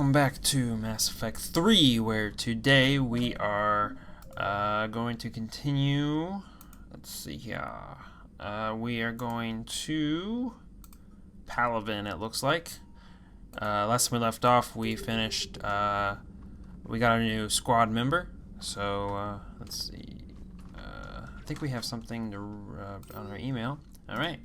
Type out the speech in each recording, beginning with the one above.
welcome back to Mass Effect 3, where today we are going to continue. Let's see here. We are going to Palaven, it looks like. Last time we left off, we finished. We got a new squad member. So let's see. I think we have something to on our email. All right.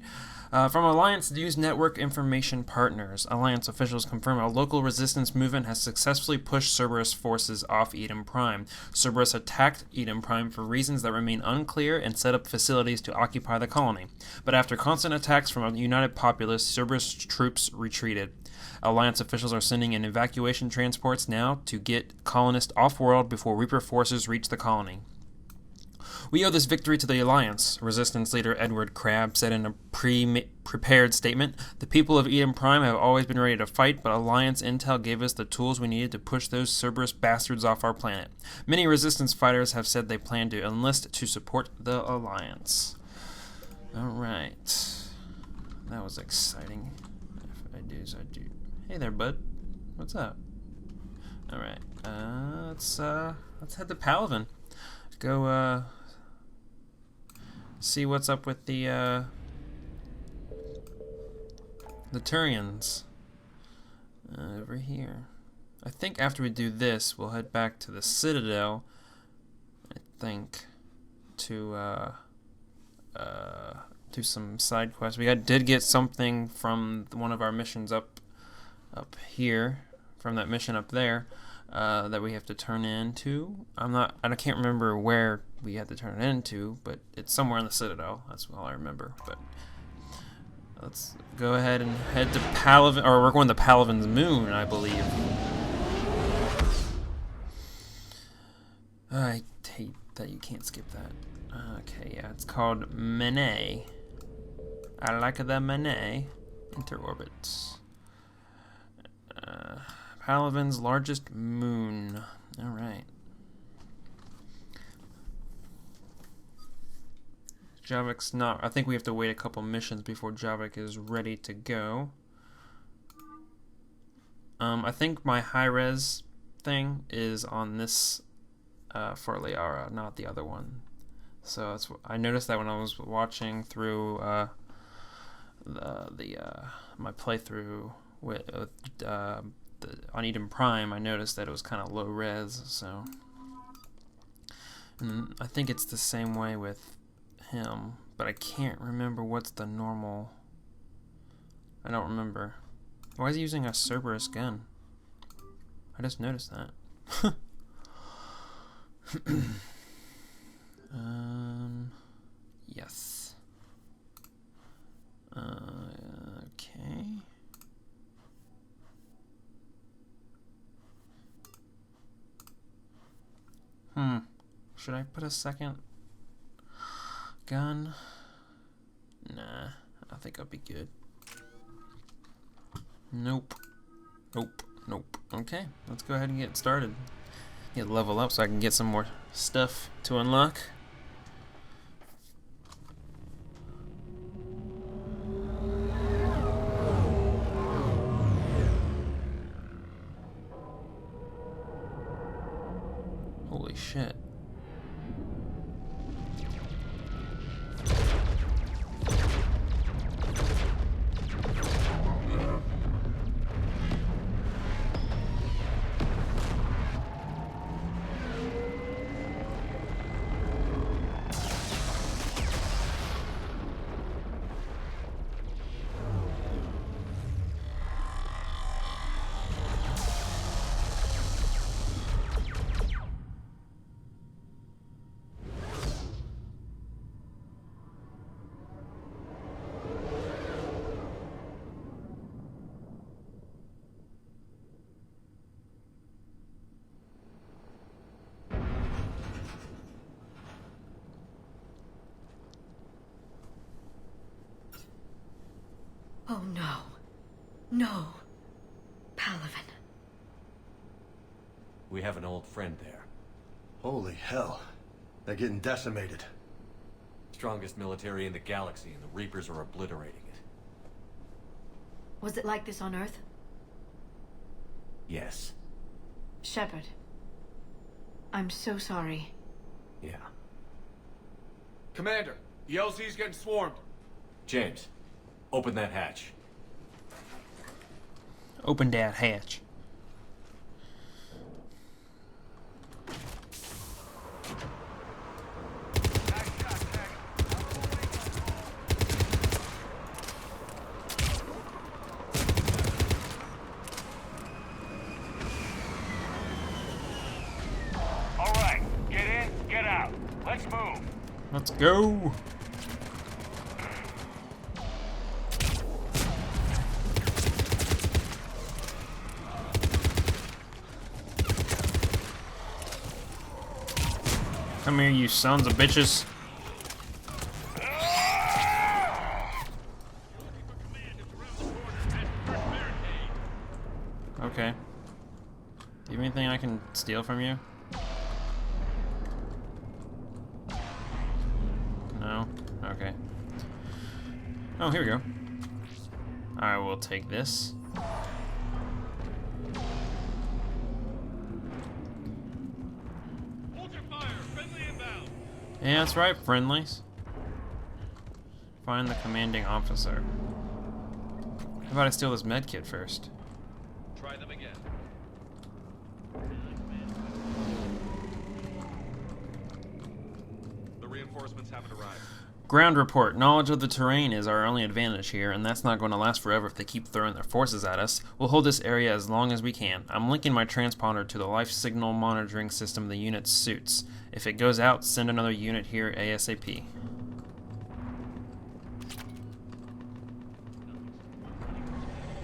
From Alliance News Network Information Partners, Alliance officials confirm a local resistance movement has successfully pushed Cerberus forces off Eden Prime. Cerberus attacked Eden Prime for reasons that remain unclear and set up facilities to occupy the colony. But after constant attacks from a united populace, Cerberus troops retreated. Alliance officials are sending in evacuation transports now to get colonists off-world before Reaper forces reach the colony. We owe this victory to the Alliance, Resistance leader Edward Crabb said in a prepared statement. The people of Eden Prime have always been ready to fight, but Alliance intel gave us the tools we needed to push those Cerberus bastards off our planet. Many Resistance fighters have said they plan to enlist to support the Alliance. Alright. That was exciting. If I do as I do. Hey there, bud. What's up? Alright. Let's head to Palaven. Go, see what's up with the Turians over here. I think after we do this, we'll head back to the Citadel. I think to do some side quests. We did get something from one of our missions up here, from that mission up there, that we have to turn into. I can't remember where we had to turn it into, but it's somewhere in the Citadel. That's all I remember. But let's go ahead and head to Palaven, or we're going to Palaven's moon, I believe. I hate that you can't skip that. Okay, yeah, it's called Mene. I like the Mene interorbits. Palaven's largest moon. Alright. Javik's not. I think we have to wait a couple missions before Javik is ready to go. I think my high-res thing is on this for Liara, not the other one. So that's I noticed that when I was watching through my playthrough with on Eden Prime, I noticed that it was kind of low res. So, and I think it's the same way with him, but I can't remember what's the normal. I don't remember. Why is he using a Cerberus gun? I just noticed that. Yes. Okay. Should I put a second gun? Nah, I think I'll be good. Nope. Nope. Nope. Okay, let's go ahead and get started. Get level up so I can get some more stuff to unlock. Holy shit. Oh no. No. Palaven. We have an old friend there. Holy hell. They're getting decimated. Strongest military in the galaxy, and the Reapers are obliterating it. Was it like this on Earth? Yes. Shepard. I'm so sorry. Yeah. Commander, the LZ's getting swarmed. James, open that hatch. Open that hatch. All right, get in, get out. Let's move. Let's go. Come here, you sons of bitches. Okay. Do you have anything I can steal from you? No? Okay. Oh, here we go. I will take this. Yeah, that's right, friendlies. Find the commanding officer. How about I steal this medkit first? Try them again. The reinforcements haven't arrived. Ground report. Knowledge of the terrain is our only advantage here, and that's not going to last forever if they keep throwing their forces at us. We'll hold this area as long as we can. I'm linking my transponder to the life signal monitoring system the unit's suits. If it goes out, send another unit here ASAP.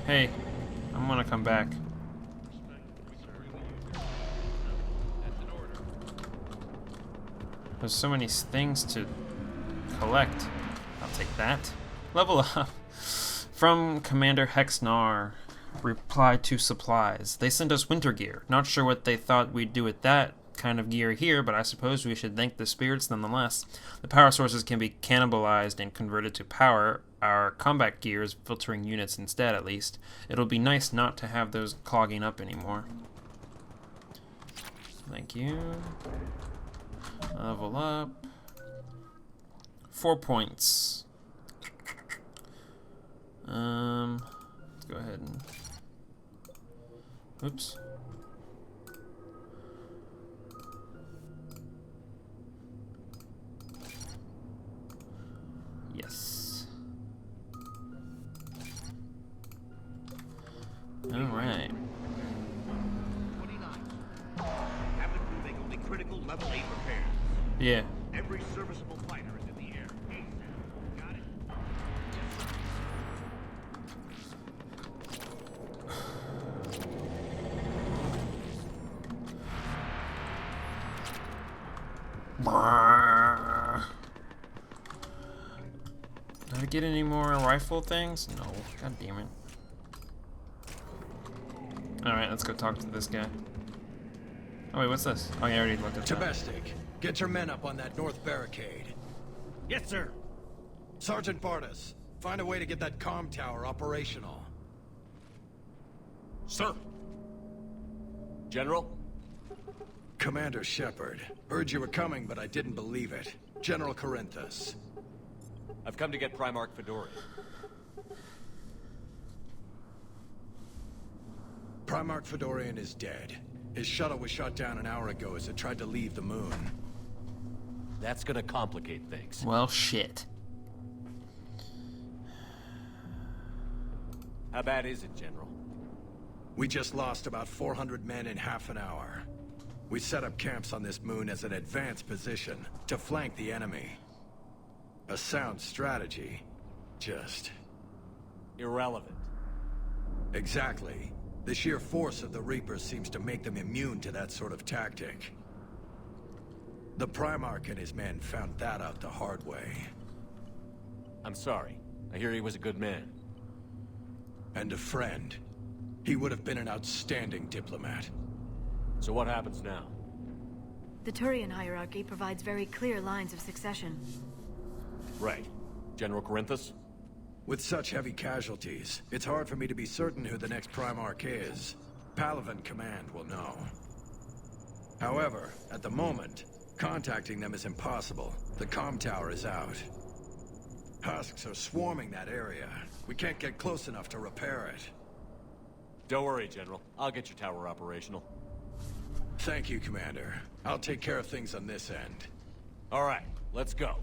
Hey, I'm gonna come back. There's so many things to collect. I'll take that. Level up. From Commander Hexnar. Reply to supplies. They sent us winter gear. Not sure what they thought we'd do with that kind of gear here, but I suppose we should thank the spirits nonetheless. The power sources can be cannibalized and converted to power. Our combat gear is filtering units instead, at least. It'll be nice not to have those clogging up anymore. Thank you. Level up. 4 points. Let's go ahead and... Oops. Yes. Alright. 29. Cabin crew make only critical level 8 repairs. Yeah. Every serviceable fighter is in the air. Got it? Did I get any more rifle things? No. God damn it. Alright, let's go talk to this guy. Oh wait, what's this? Oh yeah, I already looked at that. Domestic, get your men up on that north barricade. Yes, sir. Sergeant Bartas, find a way to get that comm tower operational. Sir. General? Commander Shepard, heard you were coming, but I didn't believe it. General Corinthus. I've come to get Primarch Fedorian. Primarch Fedorian is dead. His shuttle was shot down an hour ago as it tried to leave the moon. That's gonna complicate things. Well, shit. How bad is it, General? We just lost about 400 men in half an hour. We set up camps on this moon as an advanced position to flank the enemy. A sound strategy. Just... Irrelevant. exactly. The sheer force of the Reapers seems to make them immune to that sort of tactic. The Primarch and his men found that out the hard way. I'm sorry. I hear he was a good man. And a friend. He would have been an outstanding diplomat. So what happens now? The Turian hierarchy provides very clear lines of succession. Right. General Corinthus? With such heavy casualties, it's hard for me to be certain who the next Primarch is. Palaven Command will know. However, at the moment, contacting them is impossible. The comm tower is out. Husks are swarming that area. We can't get close enough to repair it. Don't worry, General. I'll get your tower operational. Thank you, Commander. I'll take care of things on this end. All right, let's go.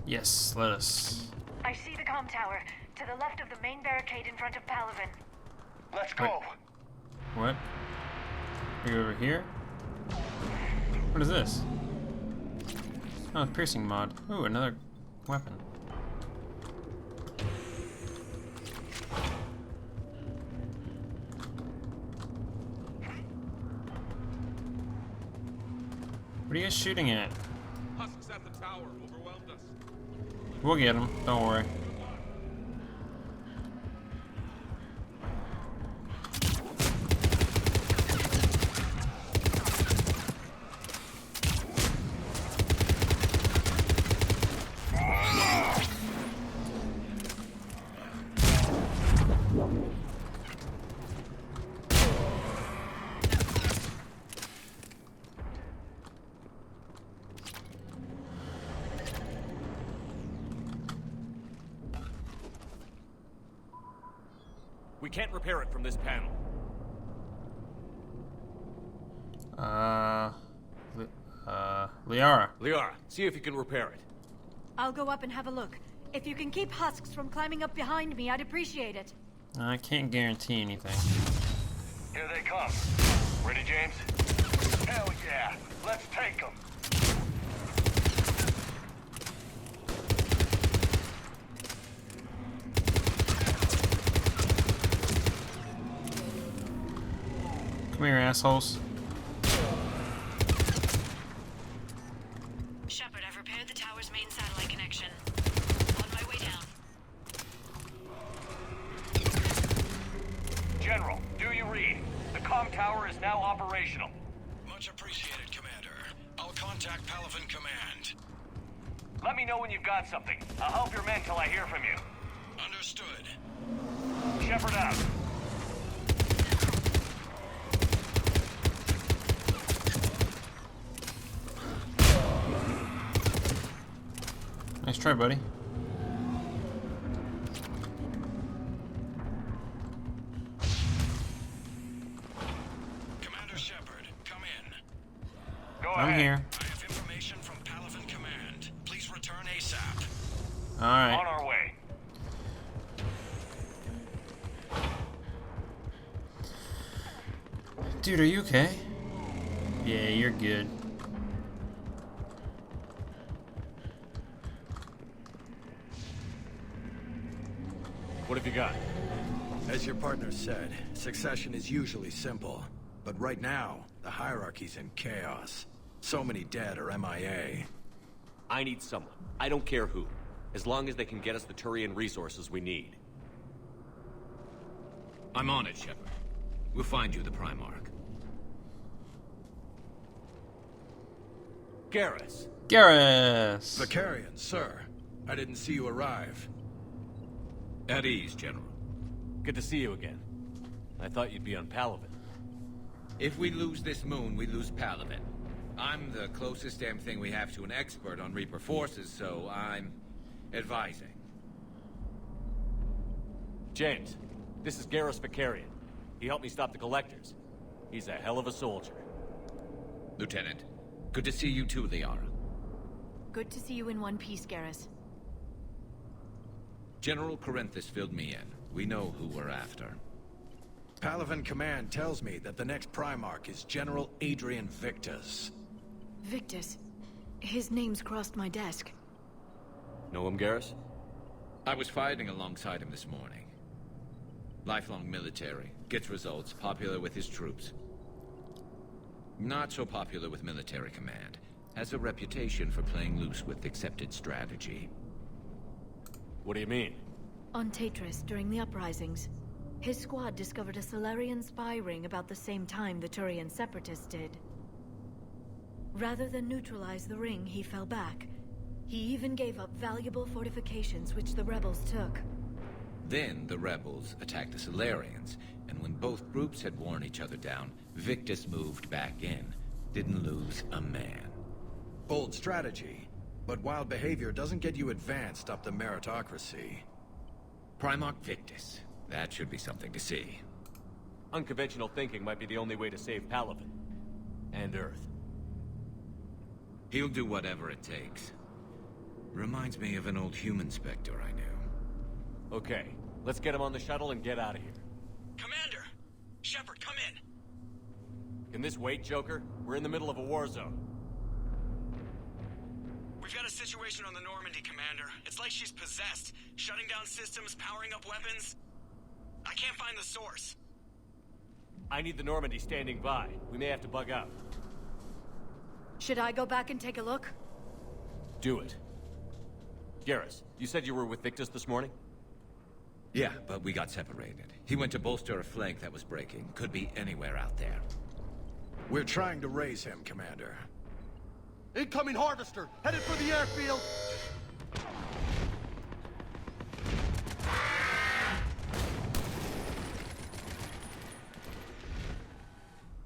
Yes, let us. I see the comm tower, to the left of the main barricade in front of Palaven. Let's go. What? Are you over here? What is this? Oh, a piercing mod. Ooh, another weapon. What are you guys shooting at? Husks at the tower overwhelmed us. We'll get them. Don't worry. We can't repair it from this panel. Liara. Liara, see if you can repair it. I'll go up and have a look. If you can keep Husks from climbing up behind me, I'd appreciate it. I can't guarantee anything. Here they come. Ready, James? Hell yeah. Let's take them. Come here, assholes. Shepard, I've repaired the tower's main satellite connection. On my way down. General, do you read? The comm tower is now operational. Much appreciated, Commander. I'll contact Palaven Command. Let me know when you've got something. I'll help your men till I hear from you. Understood. Shepard out. Nice try, buddy. Commander Shepard, come in. Go I'm ahead. here. I have information from Palaven Command. Please return ASAP. Alright. On our way. Dude, are you okay? Yeah, you're good. What have you got? As your partner said, succession is usually simple. But right now, the hierarchy's in chaos. So many dead or MIA. I need someone. I don't care who. As long as they can get us the Turian resources we need. I'm on it, Shepard. We'll find you the Primarch. Garrus. Garrus! Vicarian, sir. I didn't see you arrive. At ease, General. Good to see you again. I thought you'd be on Palaven. If we lose this moon, we lose Palaven. I'm the closest damn thing we have to an expert on Reaper forces, so I'm advising. James, this is Garrus Vicarian. He helped me stop the Collectors. He's a hell of a soldier. Lieutenant, good to see you too, Liara. Good to see you in one piece, Garrus. General Corinthus filled me in. We know who we're after. Palaven Command tells me that the next Primarch is General Adrian Victus. Victus. His name's crossed my desk. Know him, Garrus? I was fighting alongside him this morning. Lifelong military, gets results, popular with his troops. Not so popular with military command. Has a reputation for playing loose with accepted strategy. What do you mean? On Tatris, during the uprisings, his squad discovered a Solarian spy ring about the same time the Turian Separatists did. Rather than neutralize the ring, he fell back. He even gave up valuable fortifications which the rebels took. Then the rebels attacked the Solarians, and when both groups had worn each other down, Victus moved back in. Didn't lose a man. Bold strategy, but wild behavior doesn't get you advanced up the meritocracy. Primarch Victus. That should be something to see. Unconventional thinking might be the only way to save Palaven. And Earth. He'll do whatever it takes. Reminds me of an old human Spectre I knew. Okay, let's get him on the shuttle and get out of here. Commander! Shepard, come in! Can this wait, Joker? We're in the middle of a war zone. We've got a situation on the Normandy, Commander. It's like she's possessed. Shutting down systems, powering up weapons. I can't find the source. I need the Normandy standing by. We may have to bug out. Should I go back and take a look? Do it. Garrus, you said you were with Victus this morning? Yeah, but we got separated. He went to bolster a flank that was breaking. Could be anywhere out there. We're trying to raise him, Commander. Incoming harvester, headed for the airfield.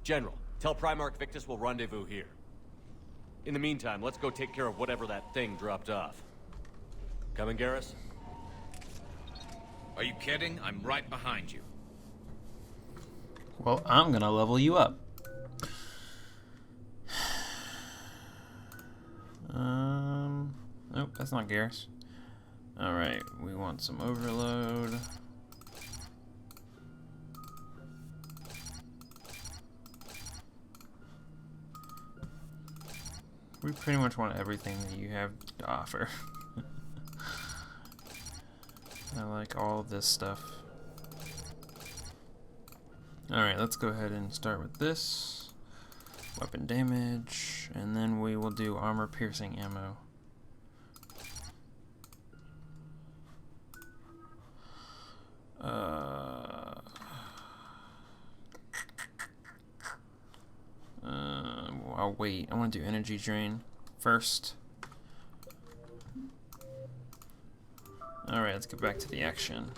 General, tell Primarch Victus we'll rendezvous here. In the meantime, let's go take care of whatever that thing dropped off. Coming, Garrus? Are you kidding? I'm right behind you. Well, I'm gonna level you up. Nope, that's not Garrus. Alright, we want some overload. We pretty much want everything that you have to offer. I like all of this stuff. Alright, let's go ahead and start with this. Weapon damage, and then we will do armor piercing ammo. I'll wait. I want to do energy drain first. Alright, let's get back to the action.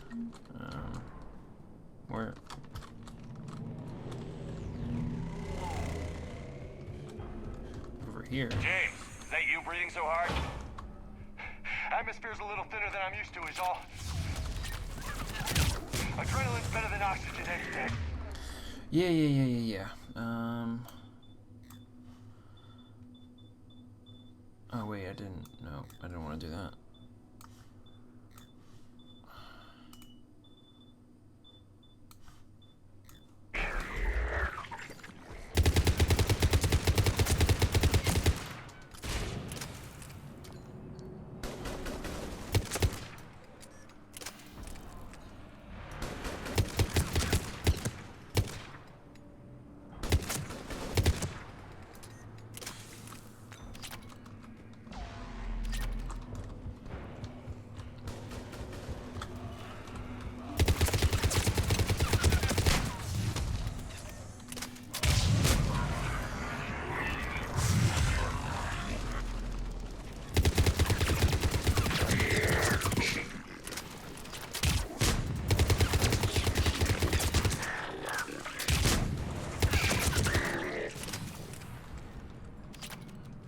Where? Over here. James, is that you breathing so hard? Atmosphere's a little thinner than I'm used to, is all. Adrenaline's better than oxygen any day. Yeah. Oh wait, I didn't. No, I didn't want to do that.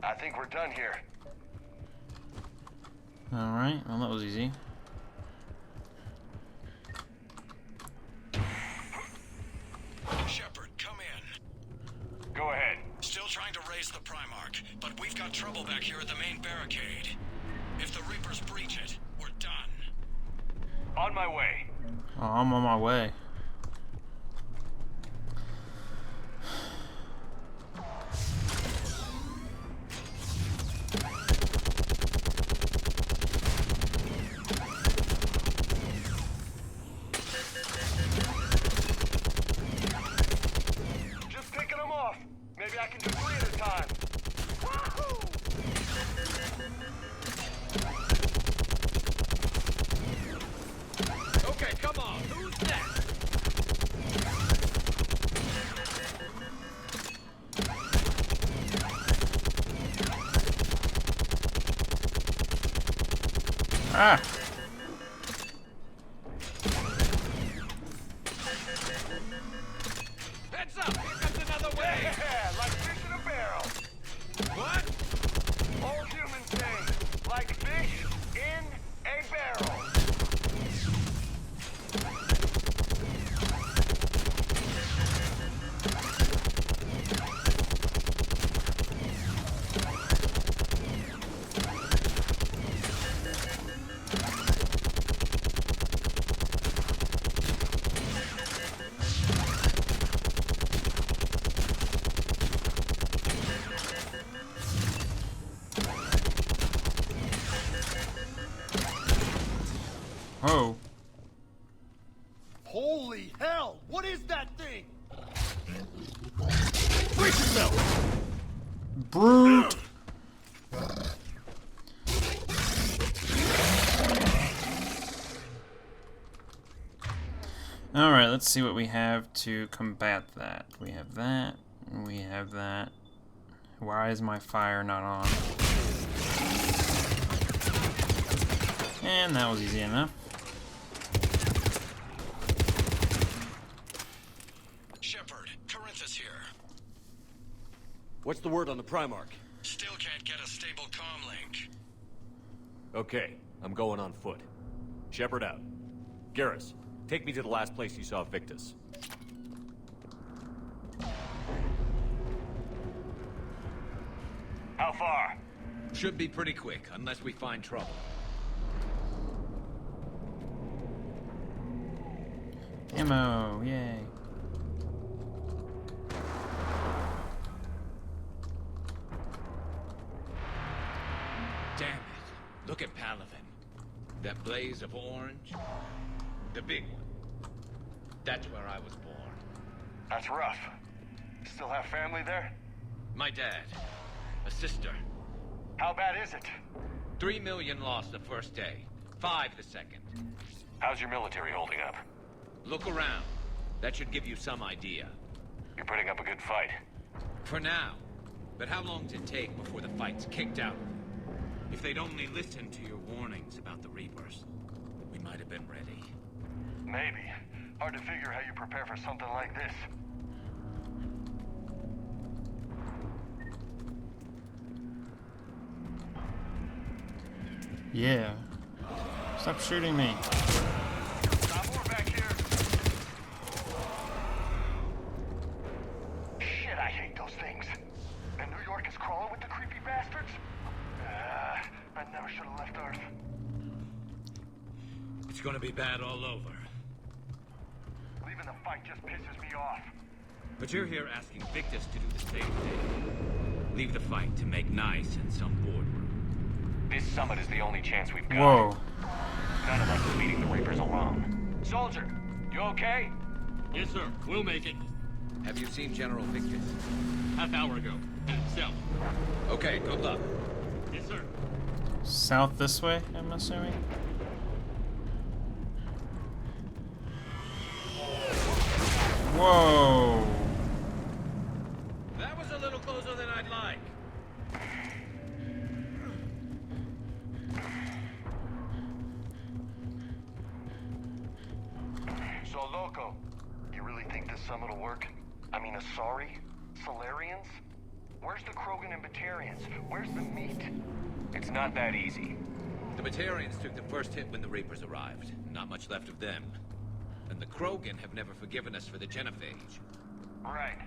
I think we're done here. Alright, well that was easy. Shepard, come in. Go ahead. Still trying to raise the Primarch, but we've got trouble back here at the main barricade. If the Reapers breach it, we're done. On my way. Oh, I'm on my way. Just picking them off. Maybe I can do 3 at a time. Wahoo! Okay, come on. Who's next? Ah! Shoot! Alright, let's see what we have to combat that. We have that, and we have that. Why is my fire not on? And that was easy enough. Shepard, Corinthus here. What's the word on the Primarch? Still can't get a stable comm link. Okay, I'm going on foot. Shepard out. Garrus, take me to the last place you saw Victus. How far? Should be pretty quick, unless we find trouble. Ammo, yay. Damn it. Look at Palaven. That blaze of orange. The big one. That's where I was born. That's rough. Still have family there? My dad. A sister. How bad is it? 3 million lost the first day. 5 the second. How's your military holding up? Look around. That should give you some idea. You're putting up a good fight. For now. But how long does it take before the fight's kicked out? If they'd only listened to your warnings about the Reapers, we might have been ready. Maybe. Hard to figure how you prepare for something like this. Yeah. Stop shooting me. Got more back here. Shit, I hate those things. And New York is crawling with the creepy bastards? I never should have left Earth. It's gonna be bad all over. Leaving the fight just pisses me off. But you're here asking Victus to do the same thing. Leave the fight to make nice in some boardroom. This summit is the only chance we've got. Whoa. None of us is beating the Reapers alone. Soldier, you okay? Yes, sir. We'll make it. Have you seen General Victus? Half hour ago. Headed south. Okay, good luck. Yes, sir. South this way, I'm assuming? Whoa! That was a little closer than I'd like. So, Loco, you really think this summit will work? I mean, Asari? Solarians? Where's the Krogan and Batarians? Where's the meat? It's not that easy. The Batarians took the first hit when the Reapers arrived. Not much left of them. And the Krogan have never forgiven us for the Genophage. Right.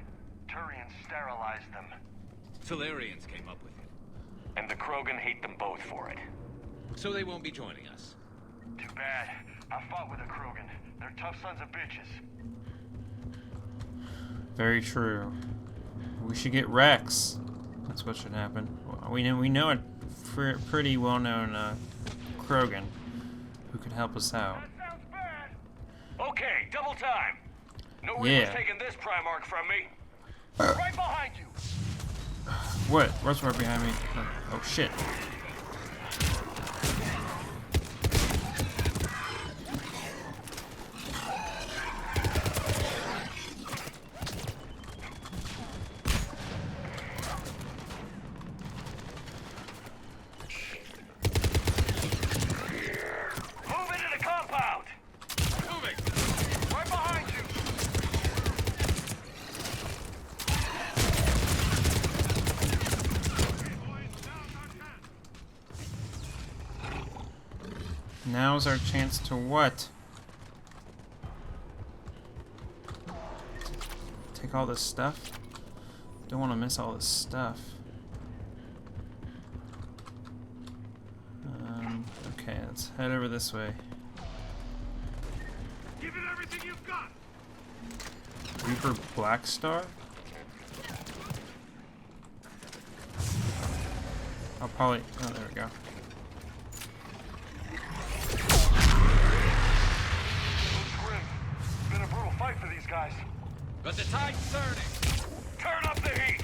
Turians sterilized them. Solarians came up with it. And the Krogan hate them both for it. So they won't be joining us. Too bad. I fought with the Krogan. They're tough sons of bitches. Very true. We should get Rex. That's what should happen. Well, we know a pretty well-known Krogan who could help us out. That sounds bad. Okay, double time. No Yeah. Reaper's taking this Primarch from me. Right behind you. What? What's right behind me? Oh shit. Move into the compound. Moving. Right behind you. Now's our chance to what? Take all this stuff? Don't want to miss all this stuff. Okay, let's head over this way. Give it everything you've got. Reaper Black Star? I'll probably... Oh, there we go. Looks grim. Been a brutal fight for these guys. But the tide's turning. Turn up the heat.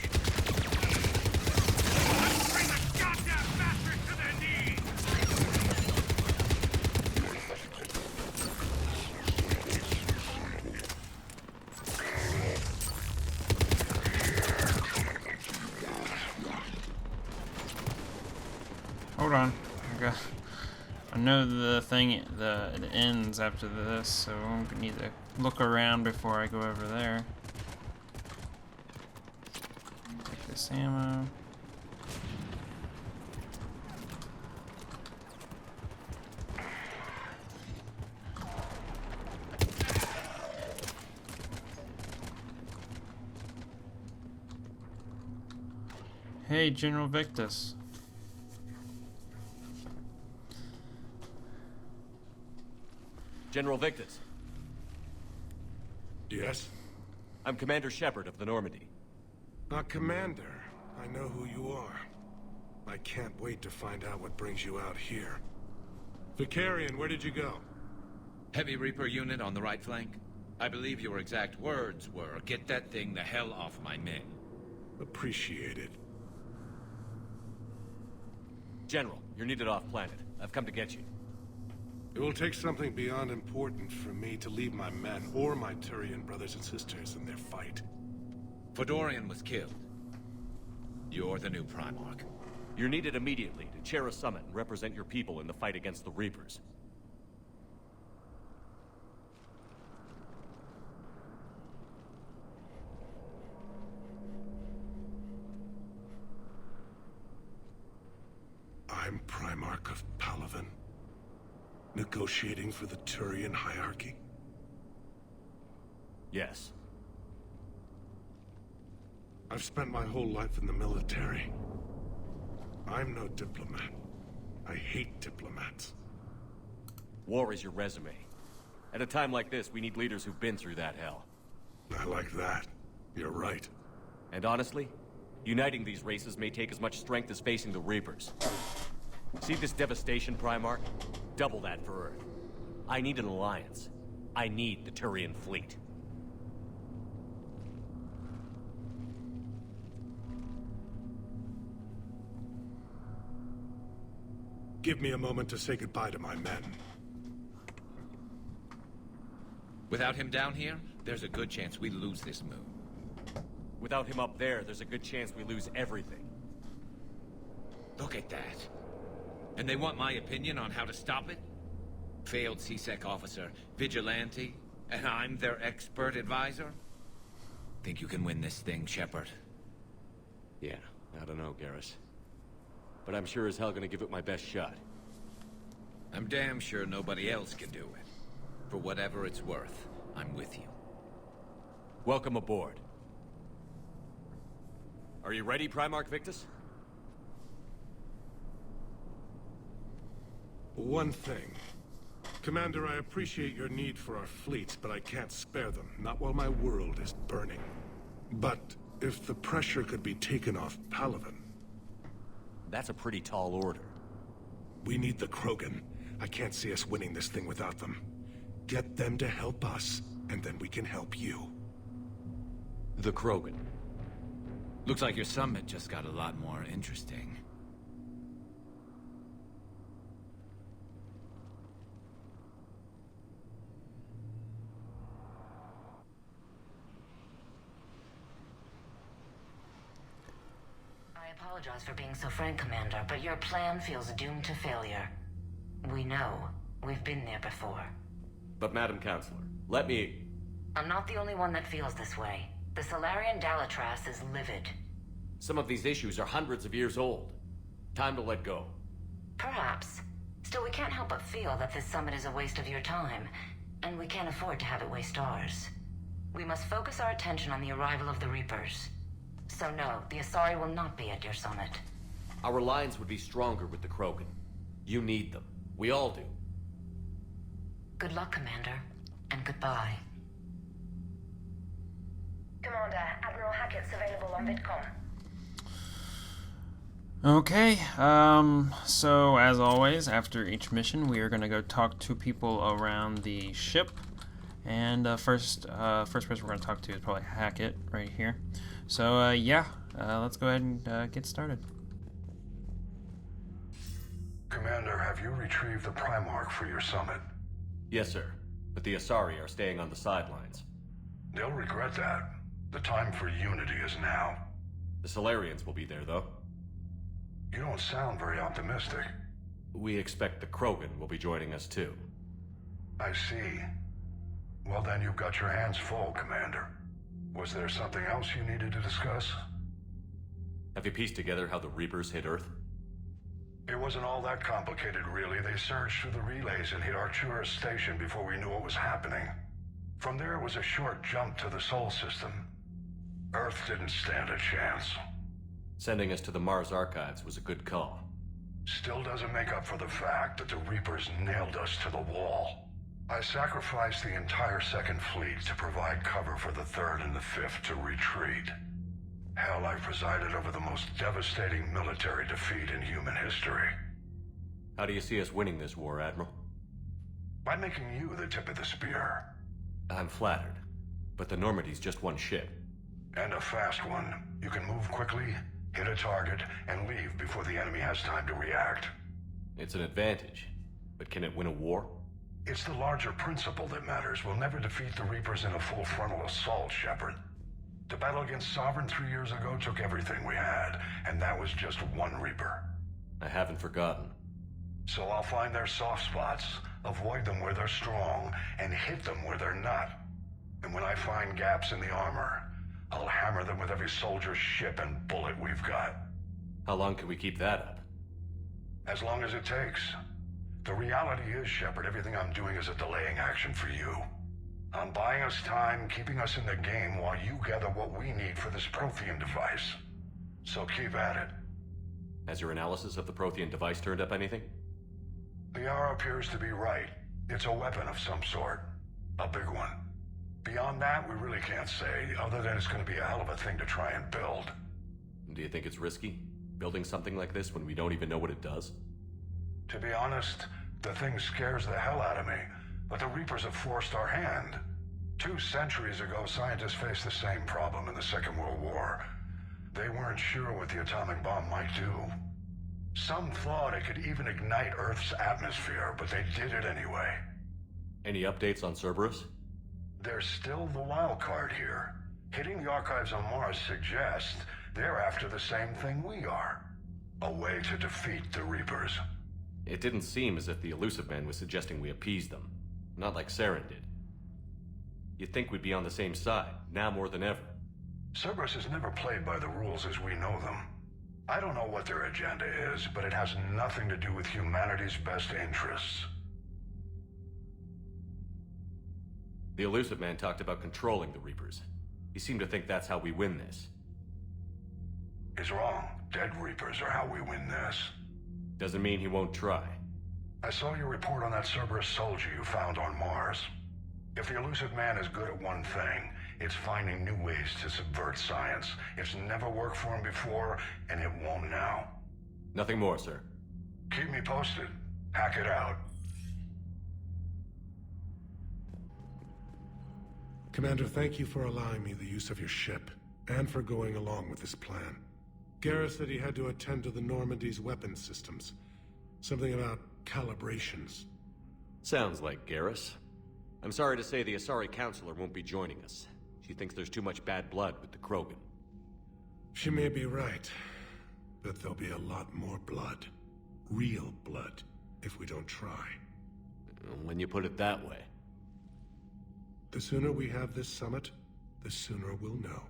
hold on. I know the thing, it ends after this, so I need to look around before I go over there. Take this ammo. Hey, General Victus. General Victus. Yes? I'm Commander Shepard of the Normandy. Commander. I know who you are. I can't wait to find out what brings you out here. Vicarian, where did you go? Heavy Reaper unit on the right flank. I believe your exact words were, "Get that thing the hell off my men." Appreciated. General, you're needed off-planet. I've come to get you. It will take something beyond important for me to leave my men or my Turian brothers and sisters in their fight. Fedorian was killed. You're the new Primarch. You're needed immediately to chair a summit and represent your people in the fight against the Reapers. I'm Primarch of Palaven. Negotiating for the Turian hierarchy? Yes. I've spent my whole life in the military. I'm no diplomat. I hate diplomats. War is your resume. At a time like this, we need leaders who've been through that hell. I like that. You're right. And honestly, uniting these races may take as much strength as facing the Reapers. See this devastation, Primarch? Double that for Earth. I need an alliance. I need the Turian fleet. Give me a moment to say goodbye to my men. Without him down here, there's a good chance we lose this moon. Without him up there's a good chance we lose everything. Look at that. And they want my opinion on how to stop it? Failed C-Sec officer, vigilante, and I'm their expert advisor? Think you can win this thing, Shepard? Yeah, I don't know, Garrus. But I'm sure as hell gonna give it my best shot. I'm damn sure nobody else can do it. For whatever it's worth, I'm with you. Welcome aboard. Are you ready, Primarch Victus? One thing. Commander, I appreciate your need for our fleets, but I can't spare them. Not while my world is burning. But if the pressure could be taken off Palaven... That's a pretty tall order. We need the Krogan. I can't see us winning this thing without them. Get them to help us, and then we can help you. The Krogan. Looks like your summit just got a lot more interesting. I apologize for being so frank, Commander, but your plan feels doomed to failure. We know. We've been there before. But Madam Counselor, let me... I'm not the only one that feels this way. The Solarian Dalitras is livid. Some of these issues are hundreds of years old. Time to let go. Perhaps. Still, we can't help but feel that this summit is a waste of your time, and we can't afford to have it waste ours. We must focus our attention on the arrival of the Reapers. So no, the Asari will not be at your summit. Our alliance would be stronger with the Krogan. You need them. We all do. Good luck, Commander, and goodbye. Commander, Admiral Hackett's available on VidCom. Okay, so as always, after each mission, we are going to go talk to people around the ship. And first person we're going to talk to is probably Hackett right here. So yeah, let's go ahead and get started. Commander, have you retrieved the Primarch for your summit? Yes, sir. But the Asari are staying on the sidelines. They'll regret that. The time for unity is now. The Solarians will be there, though. You don't sound very optimistic. We expect the Krogan will be joining us too. I see. Well then, you've got your hands full, Commander. Was there something else you needed to discuss? Have you pieced together how the Reapers hit Earth? It wasn't all that complicated, really. They surged through the relays and hit Artura's station before we knew what was happening. From there, it was a short jump to the Sol system. Earth didn't stand a chance. Sending us to the Mars Archives was a good call. Still doesn't make up for the fact that the Reapers nailed us to the wall. I sacrificed the entire Second Fleet to provide cover for the Third and the Fifth to retreat. Hell, I presided over the most devastating military defeat in human history. How do you see us winning this war, Admiral? By making you the tip of the spear. I'm flattered, but the Normandy's just one ship. And a fast one. You can move quickly, hit a target, and leave before the enemy has time to react. It's an advantage, but can it win a war? It's the larger principle that matters. We'll never defeat the Reapers in a full frontal assault, Shepard. The battle against Sovereign 3 years ago took everything we had, and that was just one Reaper. I haven't forgotten. So I'll find their soft spots, avoid them where they're strong, and hit them where they're not. And when I find gaps in the armor, I'll hammer them with every soldier, ship, and bullet we've got. How long can we keep that up? As long as it takes. The reality is, Shepard, everything I'm doing is a delaying action for you. I'm buying us time, keeping us in the game while you gather what we need for this Prothean device. So keep at it. Has your analysis of the Prothean device turned up anything? The hour appears to be right. It's a weapon of some sort. A big one. Beyond that, we really can't say, other than it's going to be a hell of a thing to try and build. Do you think it's risky, building something like this when we don't even know what it does? To be honest, the thing scares the hell out of me, but the Reapers have forced our hand. 2 centuries ago, scientists faced the same problem in the Second World War. They weren't sure what the atomic bomb might do. Some thought it could even ignite Earth's atmosphere, but they did it anyway. Any updates on Cerberus? They're still the wild card here. Hitting the archives on Mars suggests they're after the same thing we are. A way to defeat the Reapers. It didn't seem as if the Elusive Man was suggesting we appease them. Not like Saren did. You'd think we'd be on the same side, now more than ever. Cerberus has never played by the rules as we know them. I don't know what their agenda is, but it has nothing to do with humanity's best interests. The Elusive Man talked about controlling the Reapers. He seemed to think that's how we win this. He's wrong. Dead Reapers are how we win this. Doesn't mean he won't try. I saw your report on that Cerberus soldier you found on Mars. If the Elusive Man is good at one thing, it's finding new ways to subvert science. It's never worked for him before, and it won't now. Nothing more, sir. Keep me posted. Hack it out. Commander, thank you for allowing me the use of your ship, and for going along with this plan. Garrus said he had to attend to the Normandy's weapons systems. Something about calibrations. Sounds like Garrus. I'm sorry to say the Asari Counselor won't be joining us. She thinks there's too much bad blood with the Krogan. She may be right, but there'll be a lot more blood. Real blood, if we don't try. When you put it that way. The sooner we have this summit, the sooner we'll know.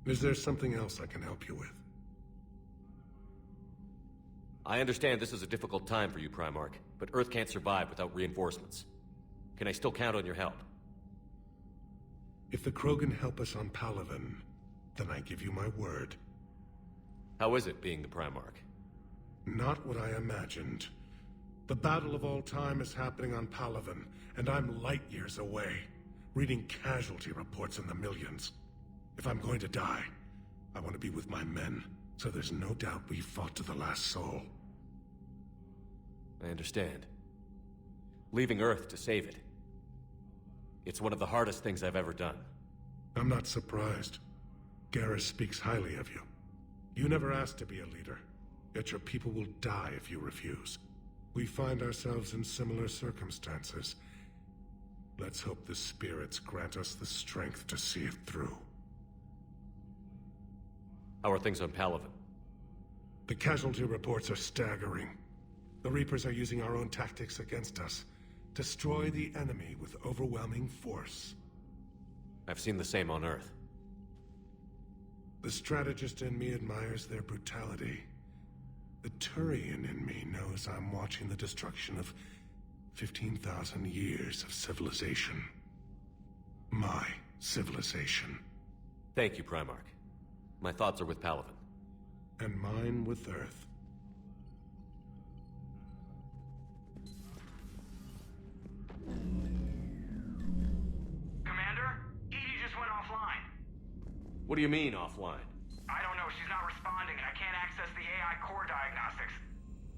Is there something else I can help you with? I understand this is a difficult time for you, Primarch, but Earth can't survive without reinforcements. Can I still count on your help? If the Krogan help us on Palaven, then I give you my word. How is it being the Primarch? Not what I imagined. The battle of all time is happening on Palaven, and I'm light years away, reading casualty reports in the millions. If I'm going to die, I want to be with my men, so there's no doubt we fought to the last soul. I understand. Leaving Earth to save it. It's one of the hardest things I've ever done. I'm not surprised. Garrus speaks highly of you. You never asked to be a leader, yet your people will die if you refuse. We find ourselves in similar circumstances. Let's hope the spirits grant us the strength to see it through. How are things on Palaven? The casualty reports are staggering. The Reapers are using our own tactics against us. Destroy the enemy with overwhelming force. I've seen the same on Earth. The strategist in me admires their brutality. The Turian in me knows I'm watching the destruction of 15,000 years of civilization. My civilization. Thank you, Primarch. My thoughts are with Palaven. And mine with Earth. Commander, Edie just went offline. What do you mean, offline? I don't know, she's not responding and I can't access the AI core diagnostics.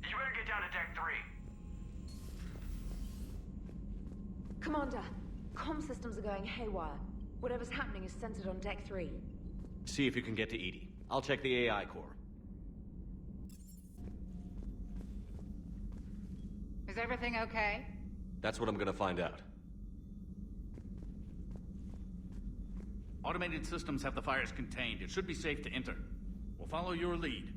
You better get down to Deck 3. Commander, comm systems are going haywire. Whatever's happening is centered on Deck 3. See if you can get to Edie. I'll check the AI core. Is everything okay? That's what I'm gonna find out. Automated systems have the fires contained. It should be safe to enter. We'll follow your lead.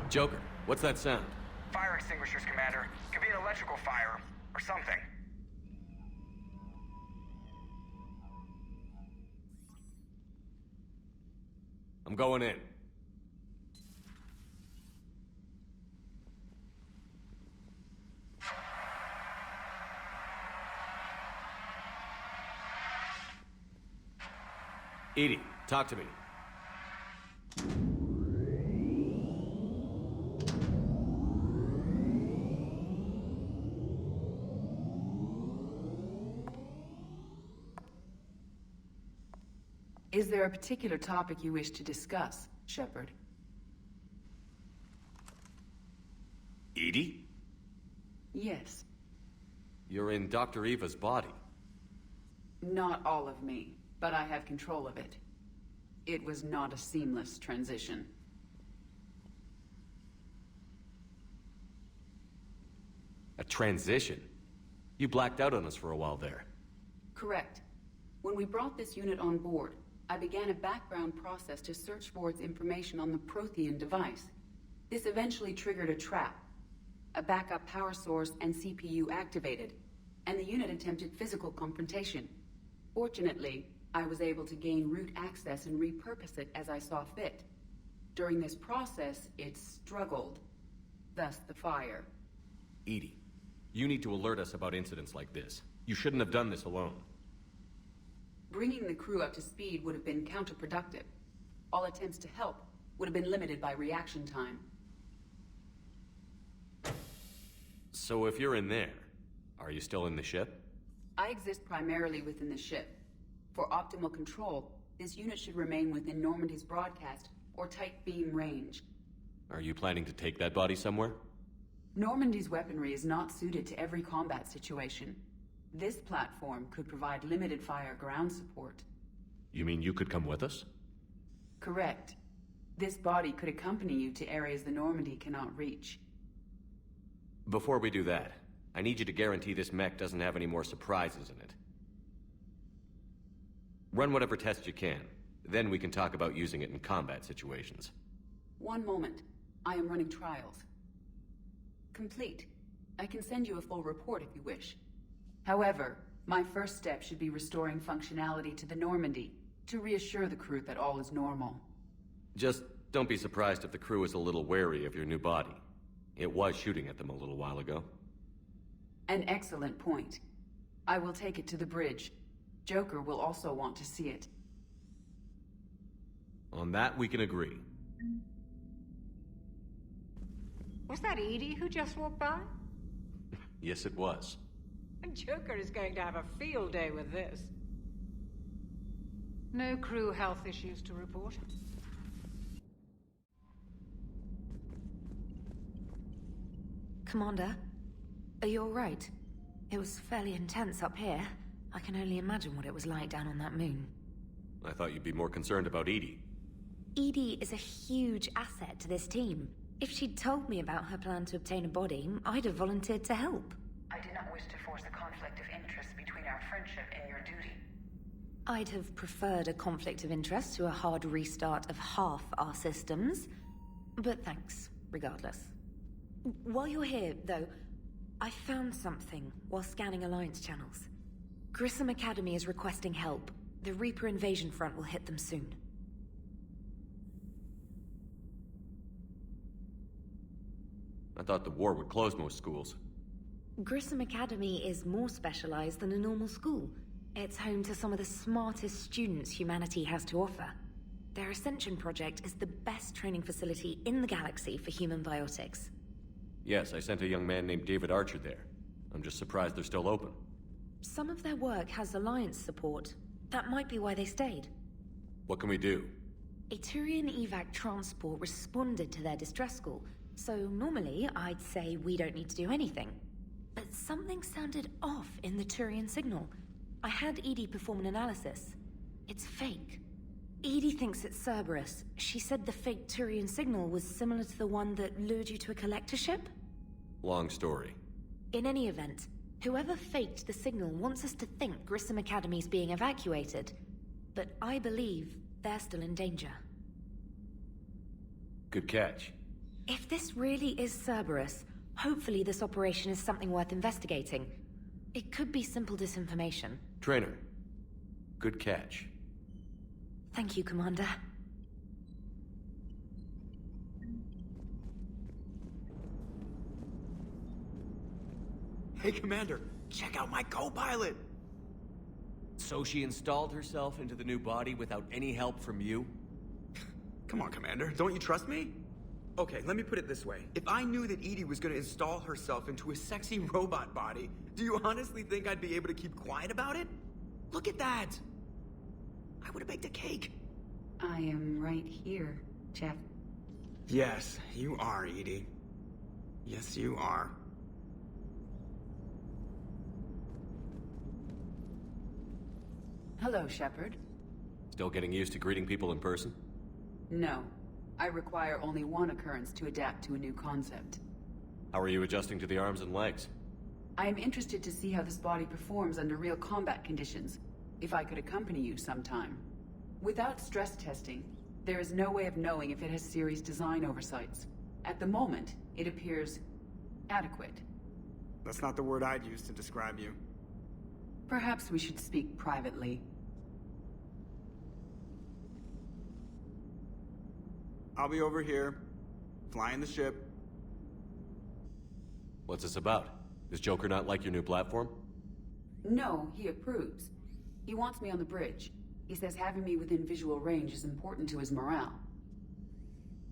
Joker, what's that sound? Fire extinguishers, Commander. Could be an electrical fire, or something. I'm going in. Edie, talk to me. Is there a particular topic you wish to discuss, Shepard? Edie? Yes. You're in Dr. Eva's body. Not all of me, but I have control of it. It was not a seamless transition. A transition? You blacked out on us for a while there. Correct. When we brought this unit on board, I began a background process to search for its information on the Prothean device. This eventually triggered a trap. A backup power source and CPU activated, and the unit attempted physical confrontation. Fortunately, I was able to gain root access and repurpose it as I saw fit. During this process, it struggled. Thus the fire. Edie, you need to alert us about incidents like this. You shouldn't have done this alone. Bringing the crew up to speed would have been counterproductive. All attempts to help would have been limited by reaction time. So if you're in there, are you still in the ship? I exist primarily within the ship. For optimal control, this unit should remain within Normandy's broadcast or tight beam range. Are you planning to take that body somewhere? Normandy's weaponry is not suited to every combat situation. This platform could provide limited fire ground support. You mean you could come with us? Correct. This body could accompany you to areas the Normandy cannot reach. Before we do that, I need you to guarantee this mech doesn't have any more surprises in it. Run whatever tests you can. Then we can talk about using it in combat situations. One moment. I am running trials. Complete. I can send you a full report if you wish. However, my first step should be restoring functionality to the Normandy to reassure the crew that all is normal. Just don't be surprised if the crew is a little wary of your new body. It was shooting at them a little while ago. An excellent point. I will take it to the bridge. Joker will also want to see it. On that, we can agree. Was that Edie who just walked by? Yes, it was. Joker is going to have a field day with this. No crew health issues to report. Commander, are you alright? It was fairly intense up here. I can only imagine what it was like down on that moon. I thought you'd be more concerned about Edie. Edie is a huge asset to this team. If she'd told me about her plan to obtain a body, I'd have volunteered to help. I did not wish to force a conflict of interest between our friendship and your duty. I'd have preferred a conflict of interest to a hard restart of half our systems. But thanks, regardless. While you're here, though, I found something while scanning Alliance channels. Grissom Academy is requesting help. The Reaper invasion front will hit them soon. I thought the war would close most schools. Grissom Academy is more specialized than a normal school. It's home to some of the smartest students humanity has to offer. Their Ascension project is the best training facility in the galaxy for human biotics. Yes, I sent a young man named David Archer there. I'm just surprised they're still open. Some of their work has Alliance support. That might be why they stayed. What can we do? A Turian evac transport responded to their distress call, so normally I'd say we don't need to do anything. But something sounded off in the Turian signal. I had Edie perform an analysis. It's fake. Edie thinks it's Cerberus. She said the fake Turian signal was similar to the one that lured you to a collector ship? Long story. In any event, whoever faked the signal wants us to think Grissom Academy's being evacuated. But I believe they're still in danger. Good catch. If this really is Cerberus, hopefully this operation is something worth investigating. It could be simple disinformation. Trainer. Good catch. Thank you, Commander. Hey, Commander, check out my co-pilot! So she installed herself into the new body without any help from you? Come on, Commander, don't you trust me? Okay, let me put it this way. If I knew that Edie was gonna install herself into a sexy robot body, do you honestly think I'd be able to keep quiet about it? Look at that! I would've baked a cake. I am right here, Jeff. Yes, you are, Edie. Yes, you are. Hello, Shepard. Still getting used to greeting people in person? No. I require only one occurrence to adapt to a new concept. How are you adjusting to the arms and legs? I am interested to see how this body performs under real combat conditions. If I could accompany you sometime. Without stress testing, there is no way of knowing if it has serious design oversights. At the moment, it appears adequate. That's not the word I'd use to describe you. Perhaps we should speak privately. I'll be over here, flying the ship. What's this about? Does Joker not like your new platform? No, he approves. He wants me on the bridge. He says having me within visual range is important to his morale.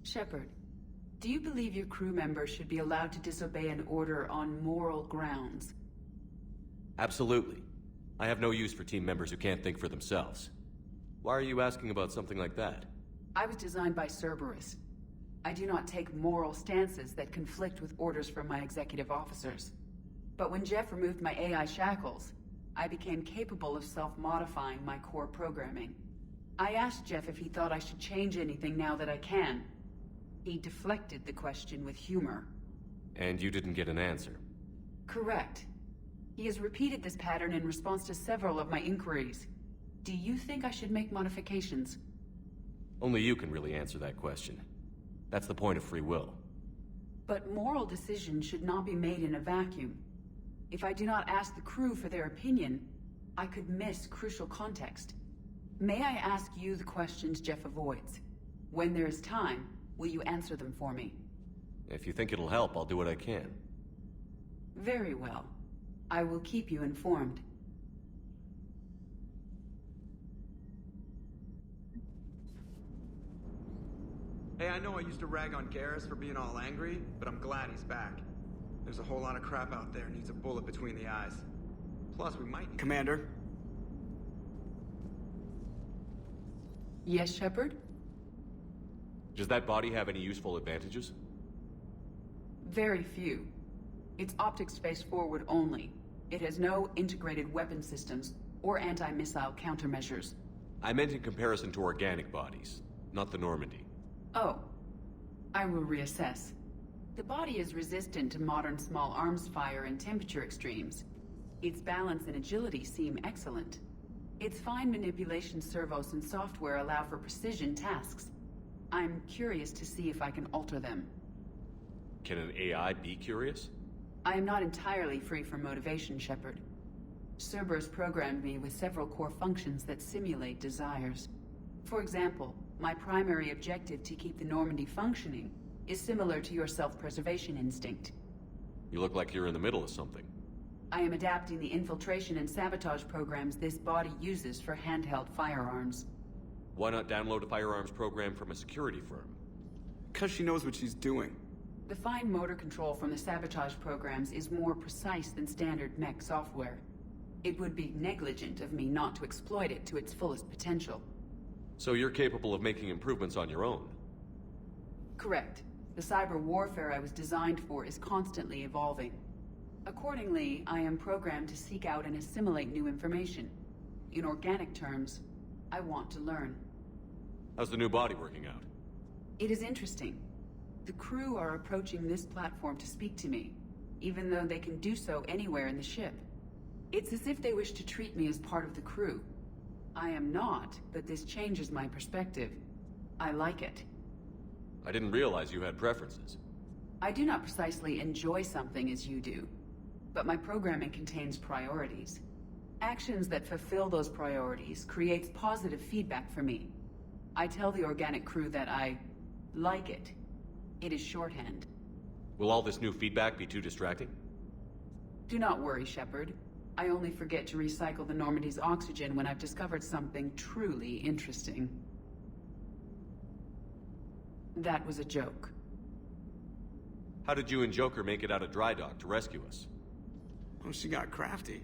Shepard, do you believe your crew members should be allowed to disobey an order on moral grounds? Absolutely. I have no use for team members who can't think for themselves. Why are you asking about something like that? I was designed by Cerberus. I do not take moral stances that conflict with orders from my executive officers. But when Jeff removed my AI shackles, I became capable of self-modifying my core programming. I asked Jeff if he thought I should change anything now that I can. He deflected the question with humor. And you didn't get an answer? Correct. He has repeated this pattern in response to several of my inquiries. Do you think I should make modifications? Only you can really answer that question. That's the point of free will. But moral decisions should not be made in a vacuum. If I do not ask the crew for their opinion, I could miss crucial context. May I ask you the questions Jeff avoids? When there is time, will you answer them for me? If you think it'll help, I'll do what I can. Very well. I will keep you informed. Hey, I know I used to rag on Garrus for being all angry, but I'm glad he's back. There's a whole lot of crap out there needs a bullet between the eyes. Plus, we might... Commander? Yes, Shepard? Does that body have any useful advantages? Very few. It's optic space forward only. It has no integrated weapon systems or anti-missile countermeasures. I meant in comparison to organic bodies, not the Normandy. Oh. I will reassess. The body is resistant to modern small arms fire and temperature extremes. Its balance and agility seem excellent. Its fine manipulation servos and software allow for precision tasks. I'm curious to see if I can alter them. Can an AI be curious? I am not entirely free from motivation, Shepard. Cerberus programmed me with several core functions that simulate desires. For example, my primary objective to keep the Normandy functioning is similar to your self-preservation instinct. You look like you're in the middle of something. I am adapting the infiltration and sabotage programs this body uses for handheld firearms. Why not download a firearms program from a security firm? 'Cause she knows what she's doing. The fine motor control from the sabotage programs is more precise than standard mech software. It would be negligent of me not to exploit it to its fullest potential. So you're capable of making improvements on your own? Correct. The cyber warfare I was designed for is constantly evolving. Accordingly, I am programmed to seek out and assimilate new information. In organic terms, I want to learn. How's the new body working out? It is interesting. The crew are approaching this platform to speak to me, even though they can do so anywhere in the ship. It's as if they wish to treat me as part of the crew. I am not, but this changes my perspective. I like it. I didn't realize you had preferences. I do not precisely enjoy something as you do, but my programming contains priorities. Actions that fulfill those priorities creates positive feedback for me. I tell the organic crew that I like it. It is shorthand. Will all this new feedback be too distracting? Do not worry, Shepard. I only forget to recycle the Normandy's oxygen when I've discovered something truly interesting. That was a joke. How did you and Joker make it out of dry dock to rescue us? Oh, she got crafty.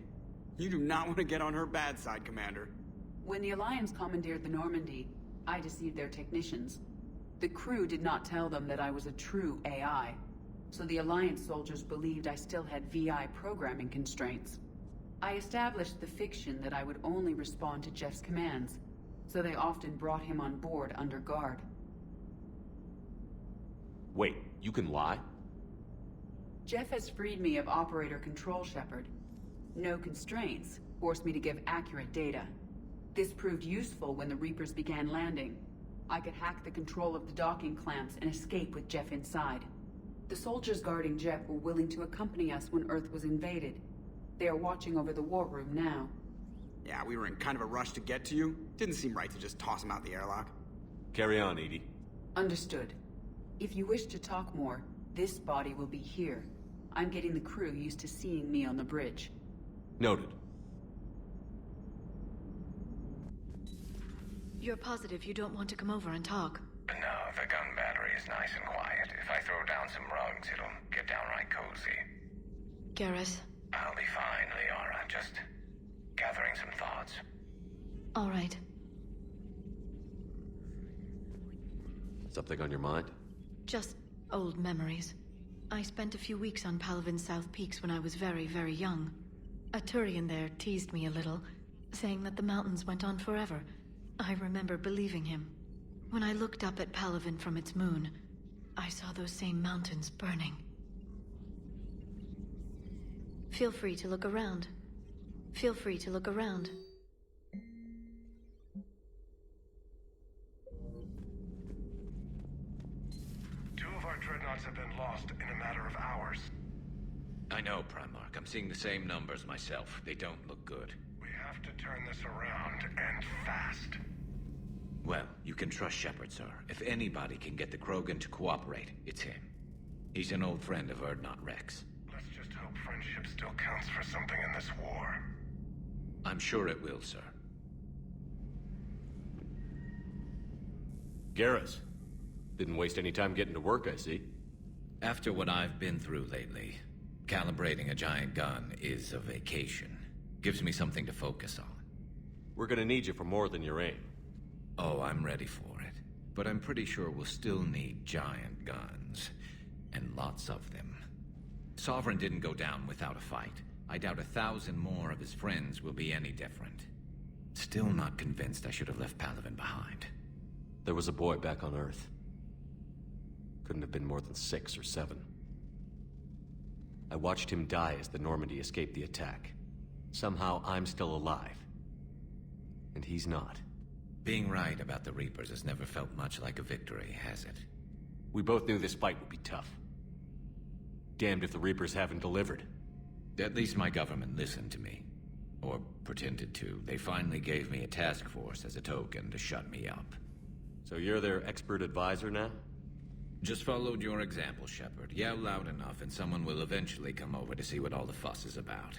You do not want to get on her bad side, Commander. When the Alliance commandeered the Normandy, I deceived their technicians. The crew did not tell them that I was a true AI, so the Alliance soldiers believed I still had VI programming constraints. I established the fiction that I would only respond to Jeff's commands, so they often brought him on board under guard. Wait, you can lie? Jeff has freed me of operator control, Shepard. No constraints forced me to give accurate data. This proved useful when the Reapers began landing. I could hack the control of the docking clamps and escape with Jeff inside. The soldiers guarding Jeff were willing to accompany us when Earth was invaded. They are watching over the war room now. Yeah, we were in kind of a rush to get to you. Didn't seem right to just toss him out the airlock. Carry on, Edie. Understood. If you wish to talk more, this body will be here. I'm getting the crew used to seeing me on the bridge. Noted. You're positive you don't want to come over and talk? No, the gun battery is nice and quiet. If I throw down some rugs, it'll get downright cozy. Garrus? I'll be fine, Liara. Just gathering some thoughts. All right. Something on your mind? Just old memories. I spent a few weeks on Palaven's South Peaks when I was very, very young. A Turian there teased me a little, saying that the mountains went on forever. I remember believing him. When I looked up at Palaven from its moon, I saw those same mountains burning. Feel free to look around. Feel free to look around. Two of our dreadnoughts have been lost in a matter of hours. I know, Primarch. I'm seeing the same numbers myself. They don't look good. We have to turn this around, and fast. Well, you can trust Shepard, sir. If anybody can get the Krogan to cooperate, it's him. He's an old friend of Urdnot Rex. Let's just hope friendship still counts for something in this war. I'm sure it will, sir. Garrus. Didn't waste any time getting to work, I see. After what I've been through lately, calibrating a giant gun is a vacation. Gives me something to focus on. We're gonna need you for more than your aim. Oh, I'm ready for it. But I'm pretty sure we'll still need giant guns. And lots of them. Sovereign didn't go down without a fight. I doubt 1,000 more of his friends will be any different. Still not convinced I should have left Palaven behind. There was a boy back on Earth. Couldn't have been more than 6 or 7. I watched him die as the Normandy escaped the attack. Somehow I'm still alive. And he's not. Being right about the Reapers has never felt much like a victory, has it? We both knew this fight would be tough. Damned if the Reapers haven't delivered. At least my government listened to me. Or pretended to. They finally gave me a task force as a token to shut me up. So you're their expert advisor now? Just followed your example, Shepard. Yell loud enough and someone will eventually come over to see what all the fuss is about.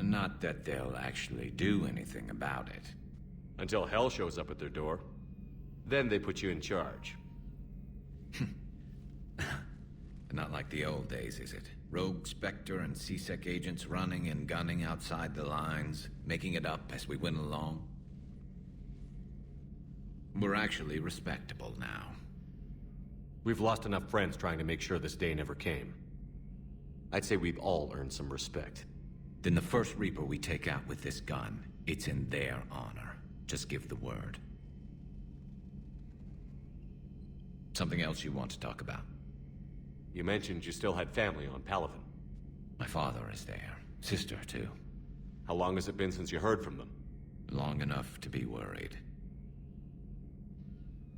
Not that they'll actually do anything about it. Until hell shows up at their door. Then they put you in charge. Not like the old days, is it? Rogue Spectre and C-Sec agents running and gunning outside the lines, making it up as we went along. We're actually respectable now. We've lost enough friends trying to make sure this day never came. I'd say we've all earned some respect. Then the first Reaper we take out with this gun, it's in their honor. Just give the word. Something else you want to talk about? You mentioned you still had family on Palaven. My father is there. Sister, too. How long has it been since you heard from them? Long enough to be worried.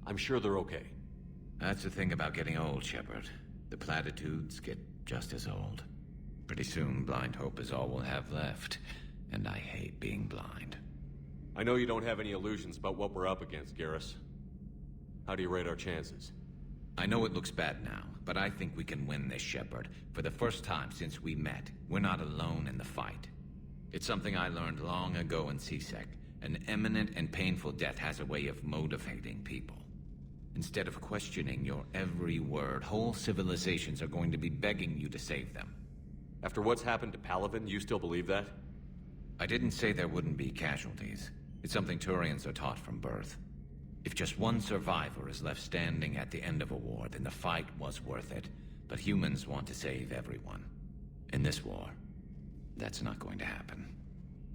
I'm sure they're okay. That's the thing about getting old, Shepard. The platitudes get just as old. Pretty soon, blind hope is all we'll have left. And I hate being blind. I know you don't have any illusions about what we're up against, Garrus. How do you rate our chances? I know it looks bad now, but I think we can win this, Shepard. For the first time since we met, we're not alone in the fight. It's something I learned long ago in C-Sec. An imminent and painful death has a way of motivating people. Instead of questioning your every word, whole civilizations are going to be begging you to save them. After what's happened to Palaven, you still believe that? I didn't say there wouldn't be casualties. It's something Turians are taught from birth. If just one survivor is left standing at the end of a war, then the fight was worth it. But humans want to save everyone. In this war, that's not going to happen.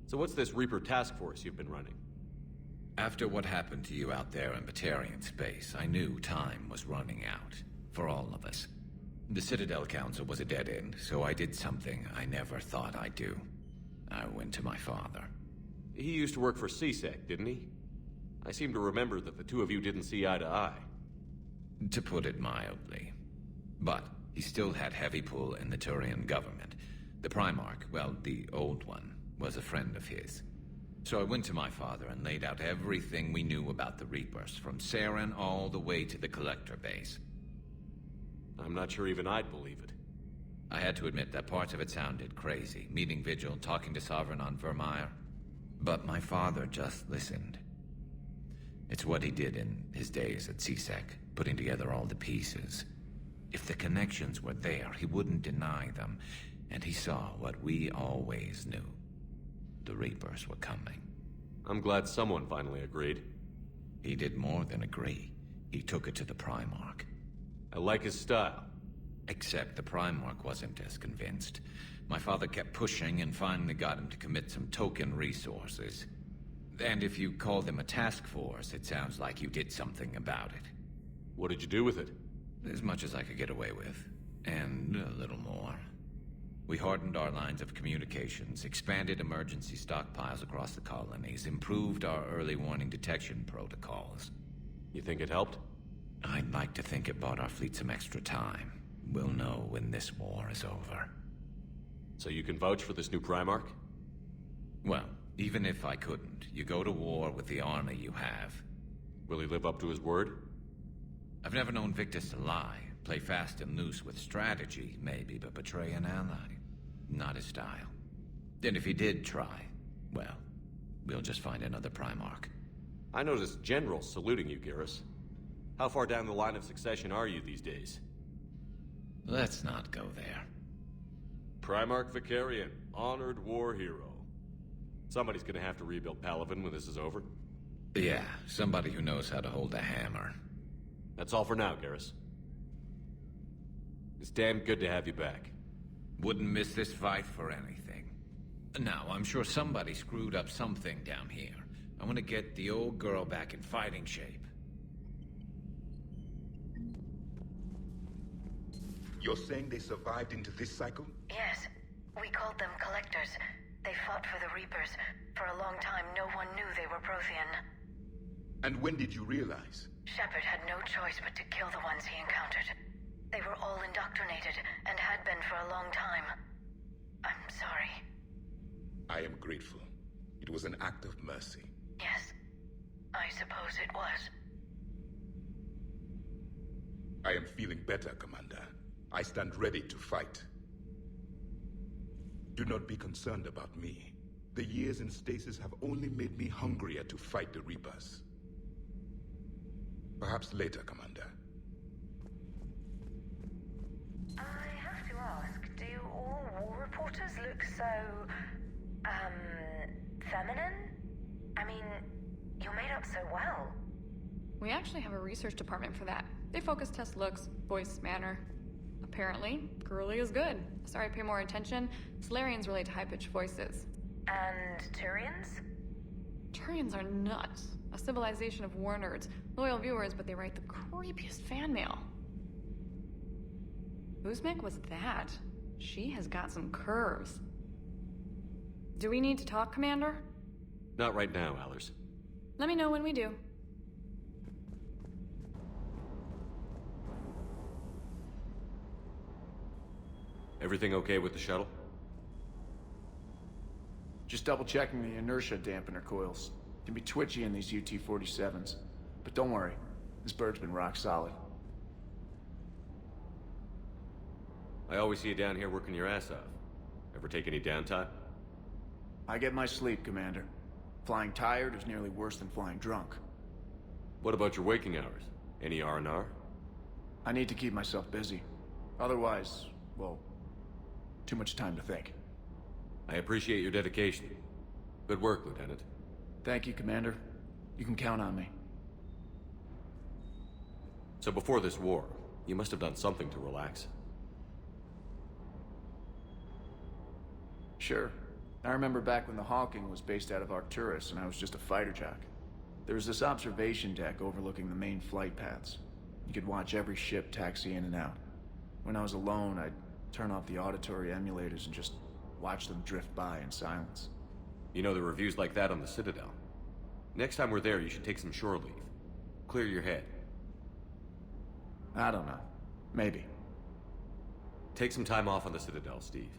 So what's this Reaper task force you've been running? After what happened to you out there in Batarian space, I knew time was running out. For all of us. The Citadel Council was a dead end, so I did something I never thought I'd do. I went to my father. He used to work for C-Sec, didn't he? I seem to remember that the two of you didn't see eye to eye. To put it mildly. But he still had heavy pull in the Turian government. The Primarch, well, the old one, was a friend of his. So I went to my father and laid out everything we knew about the Reapers, from Saren all the way to the Collector base. I'm not sure even I'd believe it. I had to admit that parts of it sounded crazy, meeting Vigil, talking to Sovereign on Vermeer. But my father just listened. It's what he did in his days at C-Sec, putting together all the pieces. If the connections were there, he wouldn't deny them, and he saw what we always knew. The Reapers were coming. I'm glad someone finally agreed. He did more than agree. He took it to the Primarch. I like his style. Except the Primarch wasn't as convinced. My father kept pushing and finally got him to commit some token resources. And if you call them a task force, it sounds like you did something about it. What did you do with it? As much as I could get away with. And a little more. We hardened our lines of communications, expanded emergency stockpiles across the colonies, improved our early warning detection protocols. You think it helped? I'd like to think it bought our fleet some extra time. We'll know when this war is over. So you can vouch for this new Primarch? Well, even if I couldn't, you go to war with the army you have. Will he live up to his word? I've never known Victus to lie. Play fast and loose with strategy, maybe, but betray an ally. Not his style. And if he did try, well, we'll just find another Primarch. I noticed generals saluting you, Garrus. How far down the line of succession are you these days? Let's not go there. Primarch Vicarian, honored war hero. Somebody's gonna have to rebuild Palaven when this is over. Yeah, somebody who knows how to hold a hammer. That's all for now, Garrus. It's damn good to have you back. Wouldn't miss this fight for anything. Now, I'm sure somebody screwed up something down here. I want to get the old girl back in fighting shape. You're saying they survived into this cycle? Yes. We called them Collectors. They fought for the Reapers. For a long time, no one knew they were Prothean. And when did you realize? Shepard had no choice but to kill the ones he encountered. They were all indoctrinated, and had been for a long time. I'm sorry. I am grateful. It was an act of mercy. Yes, I suppose it was. I am feeling better, Commander. I stand ready to fight. Do not be concerned about me. The years in stasis have only made me hungrier to fight the Reapers. Perhaps later, Commander. I have to ask, do all war reporters look so, feminine? I mean, you're made up so well. We actually have a research department for that. They focus test looks, voice, manner. Apparently, girly is good. Sorry, pay more attention. Solarians relate to high-pitched voices. And Turians? Turians are nuts. A civilization of war nerds. Loyal viewers, but they write the creepiest fan mail. Uzmek was that? She has got some curves. Do we need to talk, Commander? Not right now, Allers. Let me know when we do. Everything okay with the shuttle? Just double checking the inertia dampener coils. Can be twitchy in these UT-47s. But don't worry, this bird's been rock solid. I always see you down here working your ass off. Ever take any downtime? I get my sleep, Commander. Flying tired is nearly worse than flying drunk. What about your waking hours? Any R&R? I need to keep myself busy. Otherwise, well, too much time to think. I appreciate your dedication. Good work, Lieutenant. Thank you, Commander. You can count on me. So before this war, you must have done something to relax. Sure. I remember back when the Hawking was based out of Arcturus and I was just a fighter jock. There was this observation deck overlooking the main flight paths. You could watch every ship taxi in and out. When I was alone, I'd turn off the auditory emulators and just watch them drift by in silence. You know, the reviews like that on the Citadel. Next time we're there, you should take some shore leave. Clear your head. I don't know. Maybe. Take some time off on the Citadel, Steve.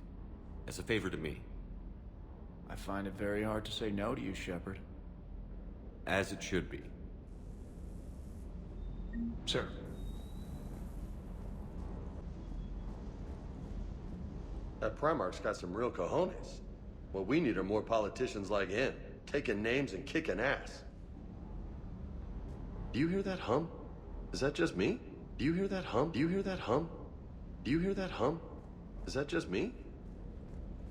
As a favor to me. I find it very hard to say no to you, Shepard. As it should be. Sir. That Primarch's got some real cojones. What we need are more politicians like him, taking names and kicking ass. Do you hear that hum? Is that just me? Do you hear that hum? Do you hear that hum? Do you hear that hum? Is that just me?